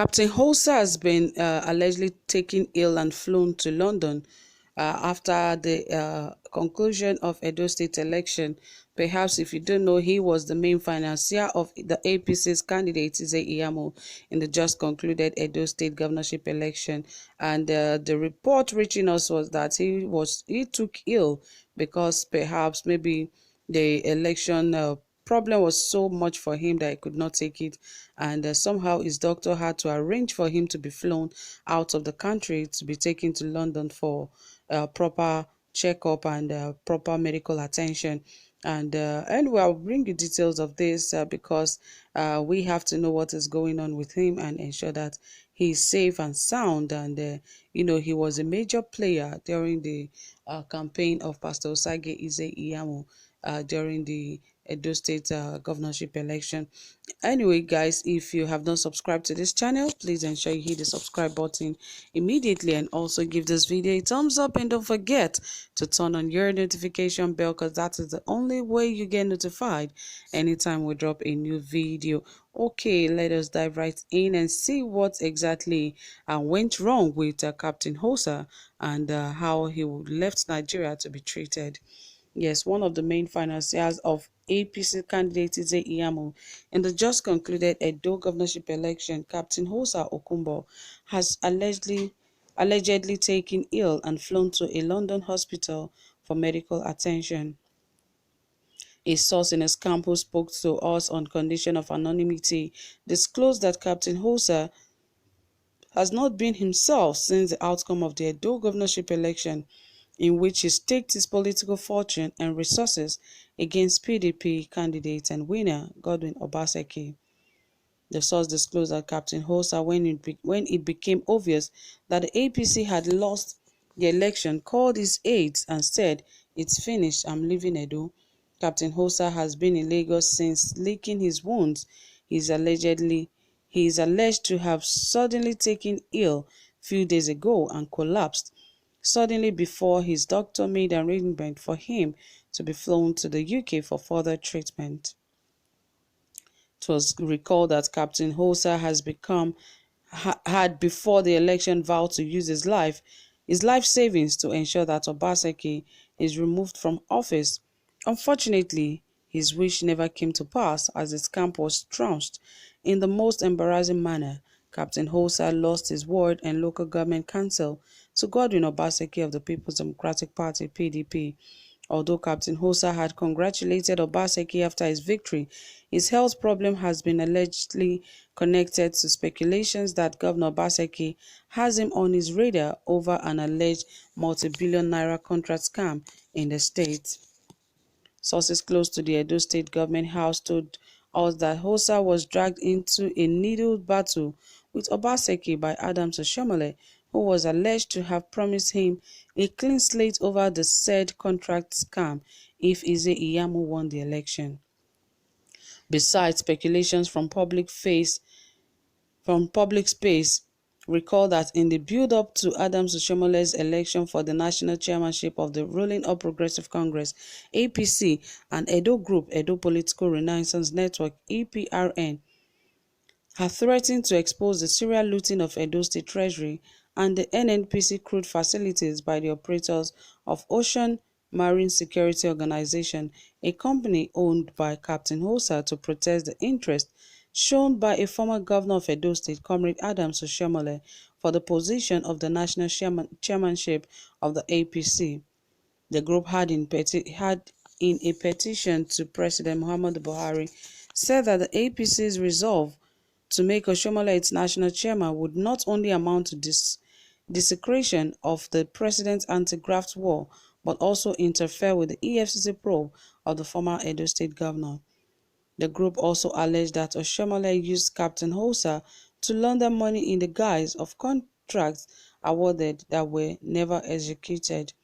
Captain Hosa has been allegedly taken ill and flown to London after the conclusion of Edo State election. Perhaps if you don't know, he was the main financier of the APC's candidate, Ize Iyamo, in the just concluded Edo State governorship election. And the report reaching us was that he took ill because perhaps maybe the election problem was so much for him that he could not take it, and somehow his doctor had to arrange for him to be flown out of the country to be taken to London for proper checkup and proper medical attention. And anyway, I'll bring you details of this because we have to know what is going on with him and ensure that he's safe and sound. And he was a major player during the campaign of Pastor Osage Ize Iyamo during the Edo State governorship election. Anyway, guys, if you have not subscribed to this channel, please ensure you hit the subscribe button immediately and also give this video a thumbs up, and don't forget to turn on your notification bell because that is the only way you get notified anytime we drop a new video. Okay, let us dive right in and see what exactly went wrong with Captain Hosa and how he left Nigeria to be treated. Yes, one of the main financiers of APC candidate Ize Iyamo in the just concluded Edo governorship election, Captain Hosa Okumbo, has allegedly taken ill and flown to a London hospital for medical attention. A source in his campus spoke to us on condition of anonymity, disclosed that Captain Hosa has not been himself since the outcome of the Edo governorship election, in which he staked his political fortune and resources against PDP candidate and winner Godwin Obaseki. The source disclosed that Captain Hosa, when it became obvious that the APC had lost the election, called his aides and said, "It's finished, I'm leaving Edo." Captain Hosa has been in Lagos since licking his wounds. He is alleged to have suddenly taken ill few days ago and collapsed suddenly before his doctor made arrangement for him to be flown to the UK for further treatment. It was recalled that Captain Hosa had before the election vowed to use his life savings to ensure that Obaseki is removed from office. Unfortunately, his wish never came to pass as his camp was trounced in the most embarrassing manner. Captain Hosa lost his ward and local government council to Godwin Obaseki of the People's Democratic Party (PDP). Although Captain Hosa had congratulated Obaseki after his victory, his health problem has been allegedly connected to speculations that Governor Obaseki has him on his radar over an alleged multi-billion naira contract scam in the state. Sources close to the Edo State government house told us that Hosa was dragged into a needle battle with Obaseki by Adams Oshomole, who was alleged to have promised him a clean slate over the said contract scam if Ize Iyamo won the election. Besides, speculations from public space recall that in the build-up to Adams Oshomole's election for the national chairmanship of the ruling All Progressive Congress (APC) and Edo Group Edo Political Renaissance Network (EPRN) had threatened to expose the serial looting of Edo State Treasury and the NNPC crude facilities by the operators of Ocean Marine Security Organization, a company owned by Captain Hosa, to protest the interest shown by a former governor of Edo State, Comrade Adams Oshomole, for the position of the national chairmanship of the APC. The group had in a petition to President Muhammadu Buhari said that the APC's resolve to make Oshomole its national chairman would not only amount to desecration of the president's anti-graft war, but also interfere with the EFCC probe of the former Edo State governor. The group also alleged that Oshomole used Captain Hosa to launder money in the guise of contracts awarded that were never executed.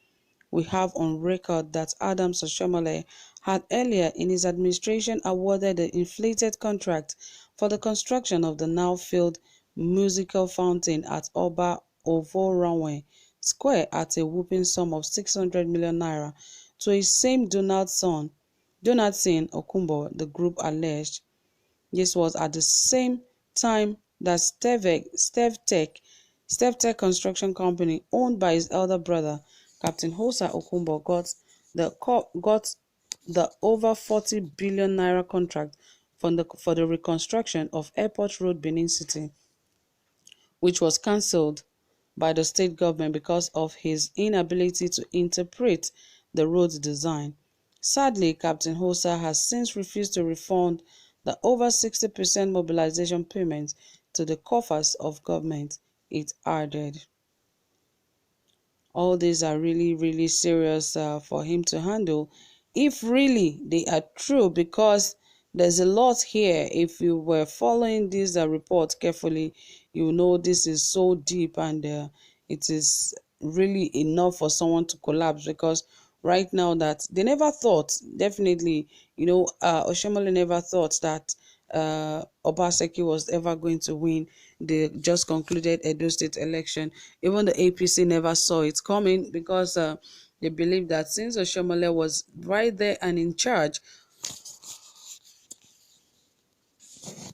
We have on record that Adams Oshomole had earlier in his administration awarded the inflated contract for the construction of the now-failed musical fountain at Oba Ovoranwe Square at a whopping sum of 600 million naira to his same Donaldson Okumbo, the group alleged. This was at the same time that Stevtech Construction Company, owned by his elder brother, Captain Hosa Okumbo, got the over 40 billion naira contract for the reconstruction of Airport Road, Benin City, which was cancelled by the state government because of his inability to interpret the road's design. Sadly, Captain Hosa has since refused to refund the over 60% mobilization payment to the coffers of government, it added. All these are really, really serious for him to handle if really they are true, because there's a lot here. If you were following this report carefully, you know this is so deep, and it is really enough for someone to collapse, because right now that they never thought, definitely, Oshomole never thought that Obaseki was ever going to win the just concluded Edo State election. Even the APC never saw it coming, because they believed that since Oshomole was right there and in charge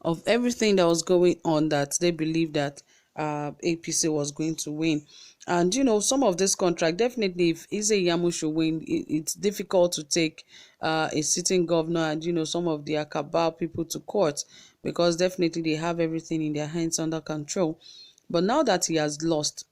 of everything that was going on, that they believed that APC was going to win. And some of this contract, definitely, if Ize Yamu should win, it's difficult to take a sitting governor and some of the cabal people to court, because definitely they have everything in their hands under control. But now that he has lost,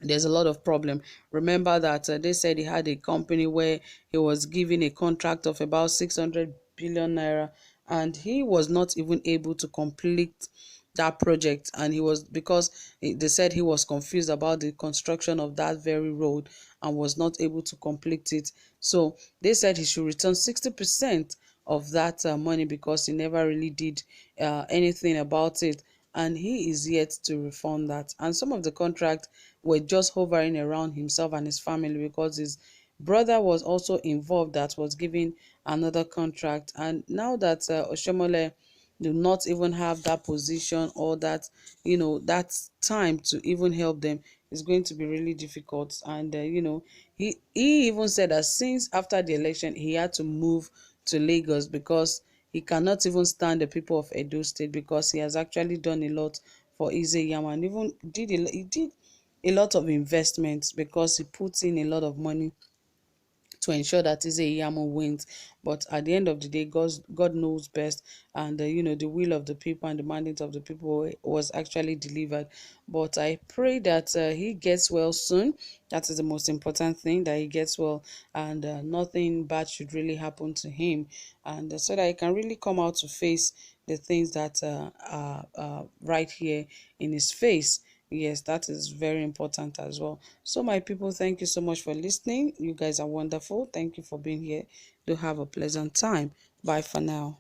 there's a lot of problem. Remember that they said he had a company where he was given a contract of about 600 billion naira, and he was not even able to complete that project. And he was, because they said he was confused about the construction of that very road and was not able to complete it. So they said he should return 60% of that money, because he never really did anything about it, and he is yet to refund that. And some of the contract were just hovering around himself and his family, because his brother was also involved, that was giving another contract. And now that Oshomole do not even have that position, or that that time to even help them, is going to be really difficult. And he even said that since after the election he had to move to Lagos, because he cannot even stand the people of Edo State, because he has actually done a lot for Izeyama, and even he did a lot of investments, because he puts in a lot of money to ensure that Izeyama wins. But at the end of the day, God knows best, and the will of the people and the mandate of the people was actually delivered. But I pray that he gets well soon. That is the most important thing, that he gets well, and nothing bad should really happen to him, and so that he can really come out to face the things that are right here in his face. Yes, that is very important as well. So my people, thank you so much for listening. You guys are wonderful. Thank you for being here. Do have a pleasant time. Bye for now.